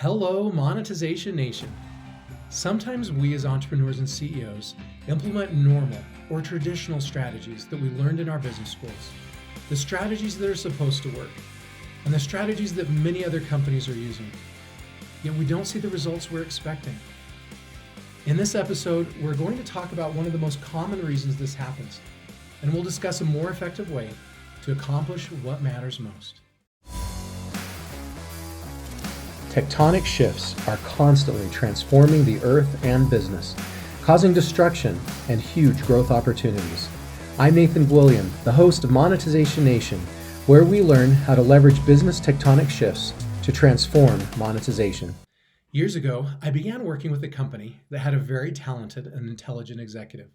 Hello, Monetization Nation. Sometimes we as entrepreneurs and CEOs implement normal or traditional strategies that we learned in our business schools, the strategies that are supposed to work, and the strategies that many other companies are using. Yet we don't see the results we're expecting. In this episode, we're going to talk about one of the most common reasons this happens, and we'll discuss a more effective way to accomplish what matters most. Tectonic shifts are constantly transforming the earth and business, causing destruction and huge growth opportunities. I'm Nathan William, the host of Monetization Nation, where we learn how to leverage business tectonic shifts to transform monetization. Years ago, I began working with a company that had a very talented and intelligent executive.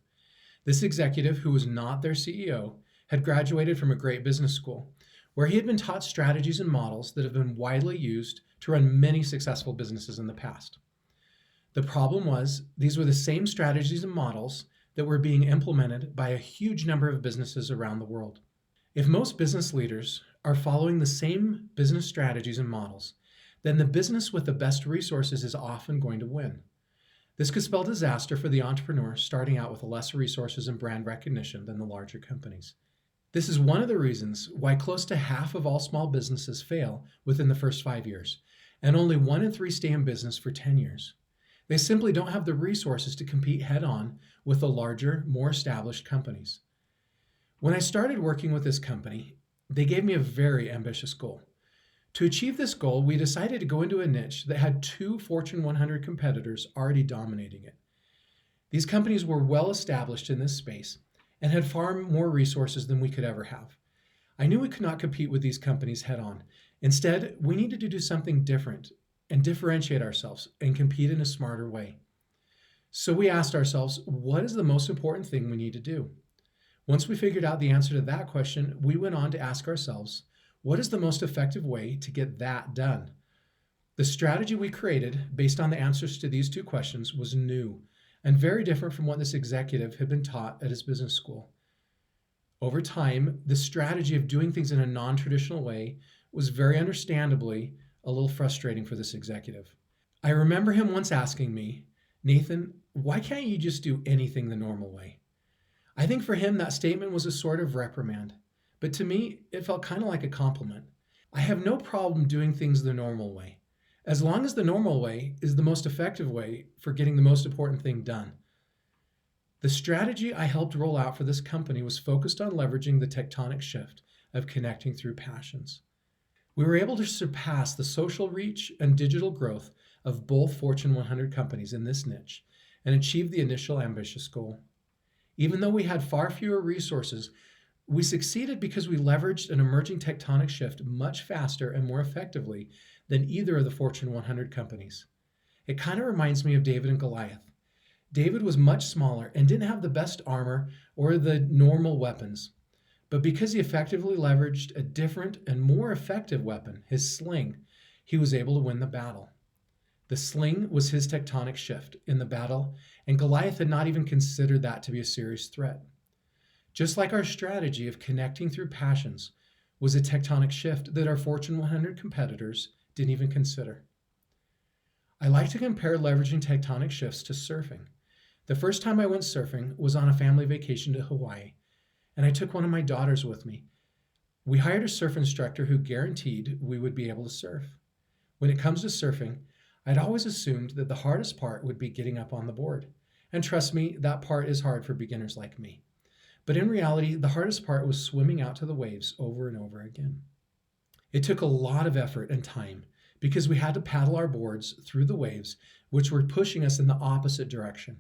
This executive, who was not their CEO, had graduated from a great business school, where he had been taught strategies and models that have been widely used to run many successful businesses in the past. The problem was, these were the same strategies and models that were being implemented by a huge number of businesses around the world. If most business leaders are following the same business strategies and models, then the business with the best resources is often going to win. This could spell disaster for the entrepreneur starting out with less resources and brand recognition than the larger companies. This is one of the reasons why close to half of all small businesses fail within the first 5 years, and only 1 in 3 stay in business for 10 years. They simply don't have the resources to compete head-on with the larger, more established companies. When I started working with this company, they gave me a very ambitious goal. To achieve this goal, we decided to go into a niche that had 2 Fortune 100 competitors already dominating it. These companies were well established in this space and had far more resources than we could ever have. I knew we could not compete with these companies head-on. Instead, we needed to do something different and differentiate ourselves and compete in a smarter way. So we asked ourselves, what is the most important thing we need to do? Once we figured out the answer to that question, we went on to ask ourselves, what is the most effective way to get that done? The strategy we created based on the answers to these 2 questions was new and very different from what this executive had been taught at his business school. Over time, the strategy of doing things in a non-traditional way was very understandably a little frustrating for this executive. I remember him once asking me, "Nathan, why can't you just do anything the normal way?" I think for him that statement was a sort of reprimand, but to me it felt kind of like a compliment. I have no problem doing things the normal way, as long as the normal way is the most effective way for getting the most important thing done. The strategy I helped roll out for this company was focused on leveraging the tectonic shift of connecting through passions. We were able to surpass the social reach and digital growth of both Fortune 100 companies in this niche and achieve the initial ambitious goal. Even though we had far fewer resources, we succeeded because we leveraged an emerging tectonic shift much faster and more effectively than either of the Fortune 100 companies. It kind of reminds me of David and Goliath. David was much smaller and didn't have the best armor or the normal weapons. But because he effectively leveraged a different and more effective weapon, his sling, he was able to win the battle. The sling was his tectonic shift in the battle, and Goliath had not even considered that to be a serious threat. Just like our strategy of connecting through passions was a tectonic shift that our Fortune 100 competitors didn't even consider. I like to compare leveraging tectonic shifts to surfing. The first time I went surfing was on a family vacation to Hawaii, and I took one of my daughters with me. We hired a surf instructor who guaranteed we would be able to surf. When it comes to surfing, I'd always assumed that the hardest part would be getting up on the board. And trust me, that part is hard for beginners like me. But in reality, the hardest part was swimming out to the waves over and over again. It took a lot of effort and time because we had to paddle our boards through the waves, which were pushing us in the opposite direction.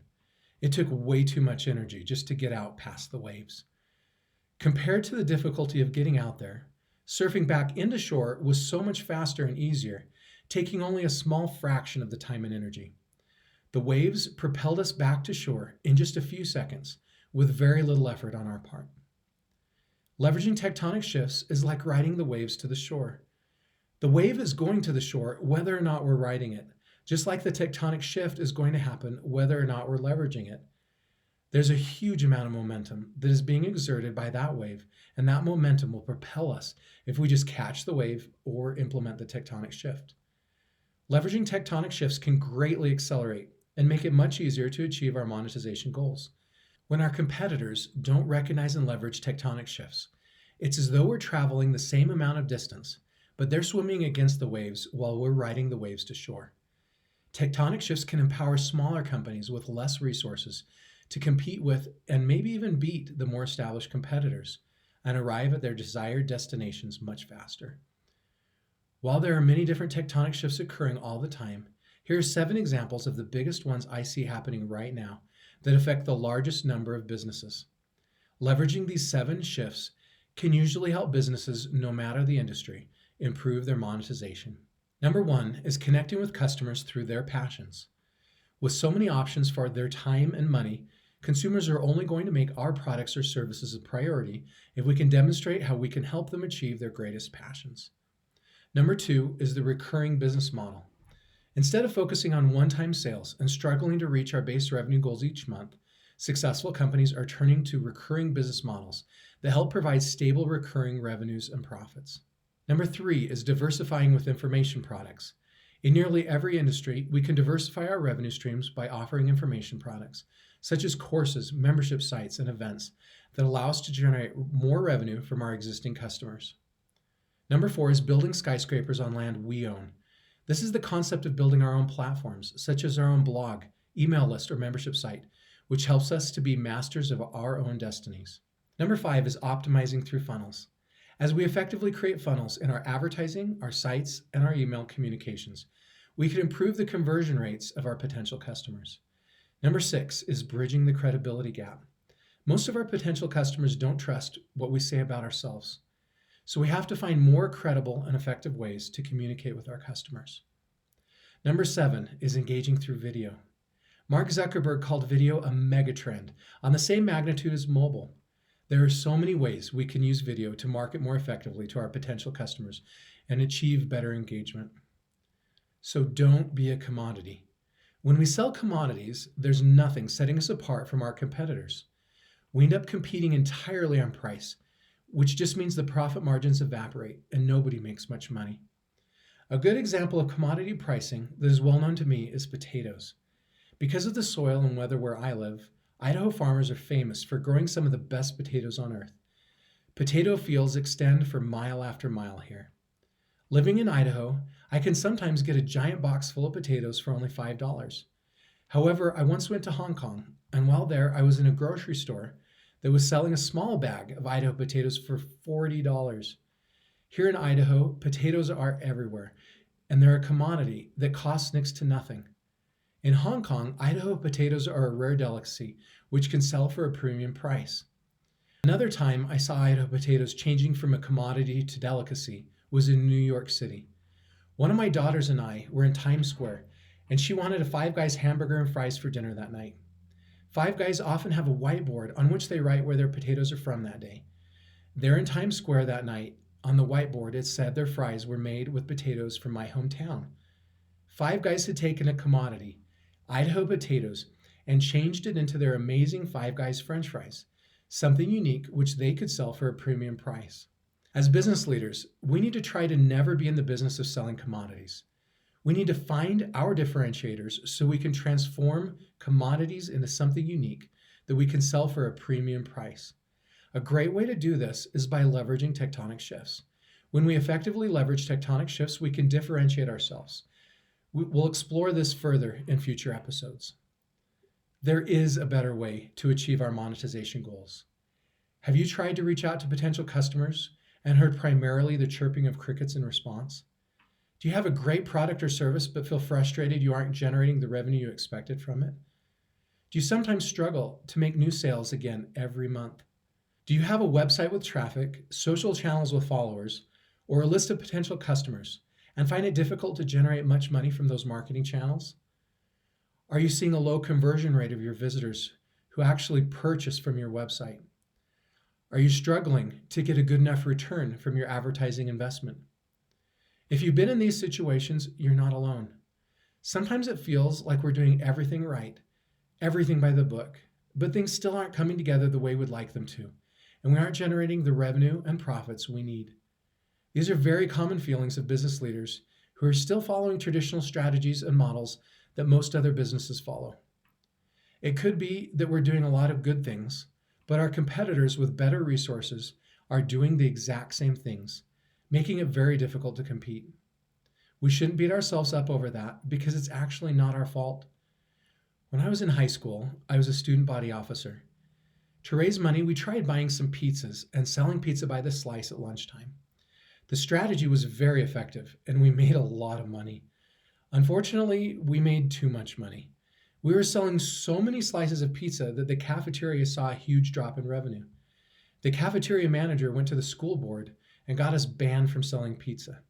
It took way too much energy just to get out past the waves. Compared to the difficulty of getting out there, surfing back into shore was so much faster and easier, taking only a small fraction of the time and energy. The waves propelled us back to shore in just a few seconds, with very little effort on our part. Leveraging tectonic shifts is like riding the waves to the shore. The wave is going to the shore whether or not we're riding it, just like the tectonic shift is going to happen whether or not we're leveraging it. There's a huge amount of momentum that is being exerted by that wave, and that momentum will propel us if we just catch the wave or implement the tectonic shift. Leveraging tectonic shifts can greatly accelerate and make it much easier to achieve our monetization goals. When our competitors don't recognize and leverage tectonic shifts, it's as though we're traveling the same amount of distance, but they're swimming against the waves while we're riding the waves to shore. Tectonic shifts can empower smaller companies with less resources to compete with and maybe even beat the more established competitors and arrive at their desired destinations much faster. While there are many different tectonic shifts occurring all the time, here are 7 examples of the biggest ones I see happening right now that affect the largest number of businesses. Leveraging these 7 shifts can usually help businesses, no matter the industry, improve their monetization. Number 1 is connecting with customers through their passions. With so many options for their time and money, consumers are only going to make our products or services a priority if we can demonstrate how we can help them achieve their greatest passions. Number 2 is the recurring business model. Instead of focusing on one-time sales and struggling to reach our base revenue goals each month, successful companies are turning to recurring business models that help provide stable recurring revenues and profits. Number 3 is diversifying with information products. In nearly every industry, we can diversify our revenue streams by offering information products, such as courses, membership sites, and events that allow us to generate more revenue from our existing customers. Number 4 is building skyscrapers on land we own. This is the concept of building our own platforms, such as our own blog, email list, or membership site, which helps us to be masters of our own destinies. Number 5 is optimizing through funnels. As we effectively create funnels in our advertising, our sites, and our email communications, we can improve the conversion rates of our potential customers. Number 6 is bridging the credibility gap. Most of our potential customers don't trust what we say about ourselves. So we have to find more credible and effective ways to communicate with our customers. Number 7 is engaging through video. Mark Zuckerberg called video a megatrend on the same magnitude as mobile. There are so many ways we can use video to market more effectively to our potential customers and achieve better engagement. So don't be a commodity. When we sell commodities, there's nothing setting us apart from our competitors. We end up competing entirely on price, which just means the profit margins evaporate and nobody makes much money. A good example of commodity pricing that is well known to me is potatoes. Because of the soil and weather where I live, Idaho farmers are famous for growing some of the best potatoes on earth. Potato fields extend for mile after mile here. Living in Idaho, I can sometimes get a giant box full of potatoes for only $5. However, I once went to Hong Kong, and while there, I was in a grocery store that was selling a small bag of Idaho potatoes for $40. Here in Idaho, potatoes are everywhere, and they're a commodity that costs next to nothing. In Hong Kong, Idaho potatoes are a rare delicacy, which can sell for a premium price. Another time I saw Idaho potatoes changing from a commodity to delicacy was in New York City. One of my daughters and I were in Times Square, and she wanted a Five Guys hamburger and fries for dinner that night. Five Guys often have a whiteboard on which they write where their potatoes are from that day. There in Times Square that night, on the whiteboard, it said their fries were made with potatoes from my hometown. Five Guys had taken a commodity, Idaho potatoes, and changed it into their amazing Five Guys French fries, something unique which they could sell for a premium price. As business leaders, we need to try to never be in the business of selling commodities. We need to find our differentiators so we can transform commodities into something unique that we can sell for a premium price. A great way to do this is by leveraging tectonic shifts. When we effectively leverage tectonic shifts, we can differentiate ourselves. We'll explore this further in future episodes. There is a better way to achieve our monetization goals. Have you tried to reach out to potential customers and heard primarily the chirping of crickets in response? Do you have a great product or service but feel frustrated you aren't generating the revenue you expected from it? Do you sometimes struggle to make new sales again every month? Do you have a website with traffic, social channels with followers, or a list of potential customers and find it difficult to generate much money from those marketing channels? Are you seeing a low conversion rate of your visitors who actually purchase from your website? Are you struggling to get a good enough return from your advertising investment? If you've been in these situations, you're not alone. Sometimes it feels like we're doing everything right, everything by the book, but things still aren't coming together the way we'd like them to, and we aren't generating the revenue and profits we need. These are very common feelings of business leaders who are still following traditional strategies and models that most other businesses follow. It could be that we're doing a lot of good things, but our competitors with better resources are doing the exact same things, making it very difficult to compete. We shouldn't beat ourselves up over that because it's actually not our fault. When I was in high school, I was a student body officer. To raise money, we tried buying some pizzas and selling pizza by the slice at lunchtime. The strategy was very effective, and we made a lot of money. Unfortunately, we made too much money. We were selling so many slices of pizza that the cafeteria saw a huge drop in revenue. The cafeteria manager went to the school board and got us banned from selling pizza.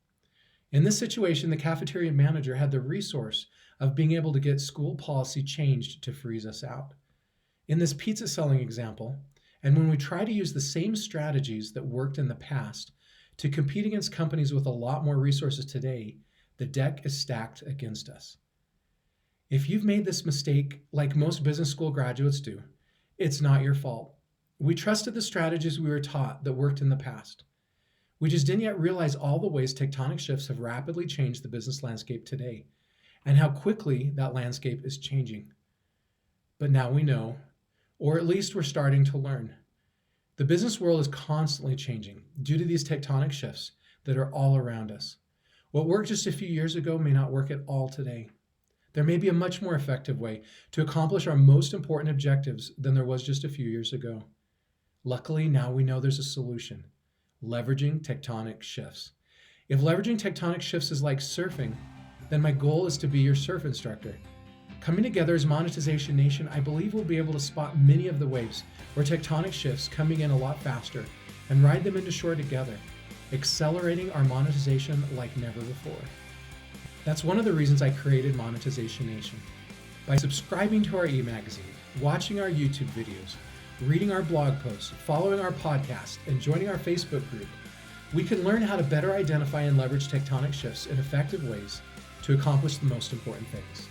In this situation, the cafeteria manager had the resource of being able to get school policy changed to freeze us out. In this pizza selling example, and when we try to use the same strategies that worked in the past to compete against companies with a lot more resources today, the deck is stacked against us. If you've made this mistake, like most business school graduates do, it's not your fault. We trusted the strategies we were taught that worked in the past. We just didn't yet realize all the ways tectonic shifts have rapidly changed the business landscape today, and how quickly that landscape is changing. But now we know, or at least we're starting to learn. The business world is constantly changing due to these tectonic shifts that are all around us. What worked just a few years ago may not work at all today. There may be a much more effective way to accomplish our most important objectives than there was just a few years ago. Luckily, now we know there's a solution: leveraging tectonic shifts. If leveraging tectonic shifts is like surfing, then my goal is to be your surf instructor. Coming together as Monetization Nation, I believe we'll be able to spot many of the waves where tectonic shifts coming in a lot faster and ride them into shore together, accelerating our monetization like never before. That's one of the reasons I created Monetization Nation. By subscribing to our e-magazine, watching our YouTube videos, reading our blog posts, following our podcast, and joining our Facebook group, we can learn how to better identify and leverage tectonic shifts in effective ways to accomplish the most important things.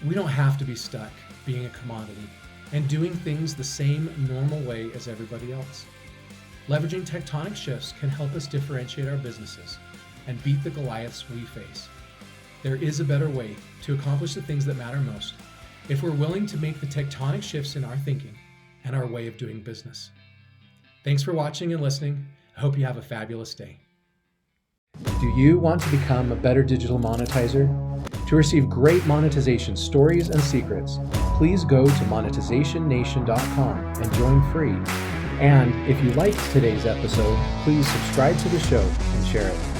We don't have to be stuck being a commodity and doing things the same normal way as everybody else. Leveraging tectonic shifts can help us differentiate our businesses and beat the Goliaths we face. There is a better way to accomplish the things that matter most if we're willing to make the tectonic shifts in our thinking and our way of doing business. Thanks for watching and listening. I hope you have a fabulous day. Do you want to become a better digital monetizer? To receive great monetization stories and secrets, please go to monetizationnation.com and join free. And if you liked today's episode, please subscribe to the show and share it.